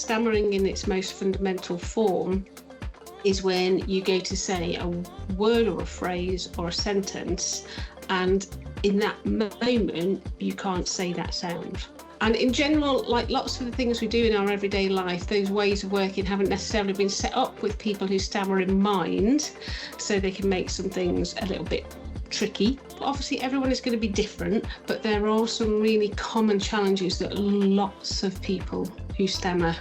stammering in its most fundamental form is when you go to say a word or a phrase or a sentence, and in that moment you can't say that sound. And in general, like lots of the things we do in our everyday life, those ways of working haven't necessarily been set up with people who stammer in mind, so they can make some things a little bit tricky. Obviously everyone is going to be different, but there are some really common challenges that lots of people who stammer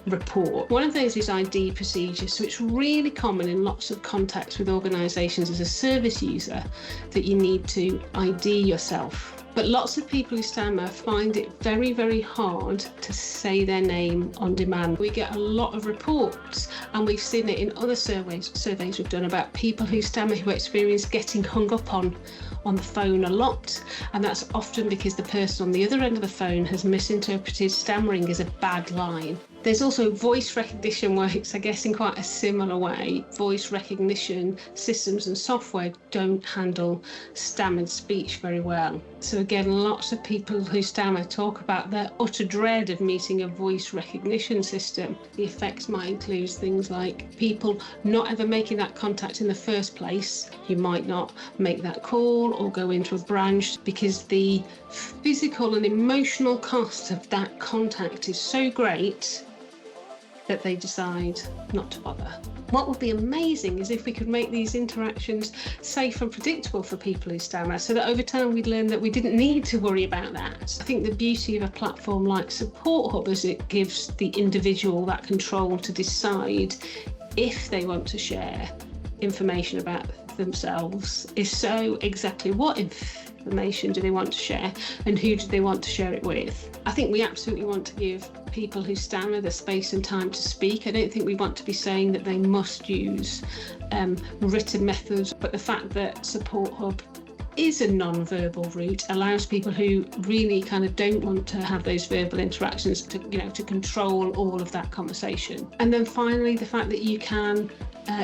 report. One of those is ID procedures. So it's really common in lots of contacts with organisations as a service user that you need to ID yourself. But lots of people who stammer find it very, very hard to say their name on demand. We get a lot of reports, and we've seen it in other surveys we've done about people who stammer who experience getting hung up on the phone a lot, and that's often because the person on the other end of the phone has misinterpreted stammering as a bad line. There's also voice recognition works, I guess, in quite a similar way. Voice recognition systems and software don't handle stammered speech very well. So again, lots of people who stammer talk about their utter dread of meeting a voice recognition system. The effects might include things like people not ever making that contact in the first place. You might not make that call or go into a branch because the physical and emotional cost of that contact is so great that they decide not to bother. What would be amazing is if we could make these interactions safe and predictable for people who stammer, so that over time we'd learn that we didn't need to worry about that. I think the beauty of a platform like Support Hub is it gives the individual that control to decide if they want to share information about themselves. If so, exactly what information do they want to share and who do they want to share it with? I think we absolutely want to give people who stammer the space and time to speak. I don't think we want to be saying that they must use written methods, but the fact that Support Hub is a non-verbal route allows people who really kind of don't want to have those verbal interactions to control all of that conversation. And then finally, the fact that you can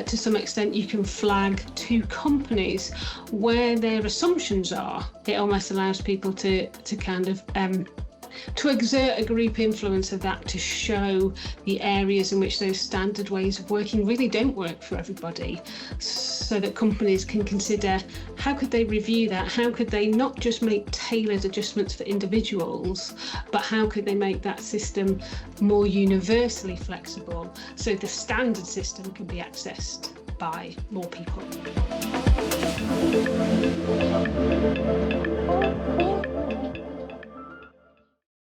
to some extent, you can flag to companies where their assumptions are. It almost allows people to kind of to exert a group influence of that, to show the areas in which those standard ways of working really don't work for everybody, so that companies can consider how could they review that, how could they not just make tailored adjustments for individuals, but how could they make that system more universally flexible so the standard system can be accessed by more people.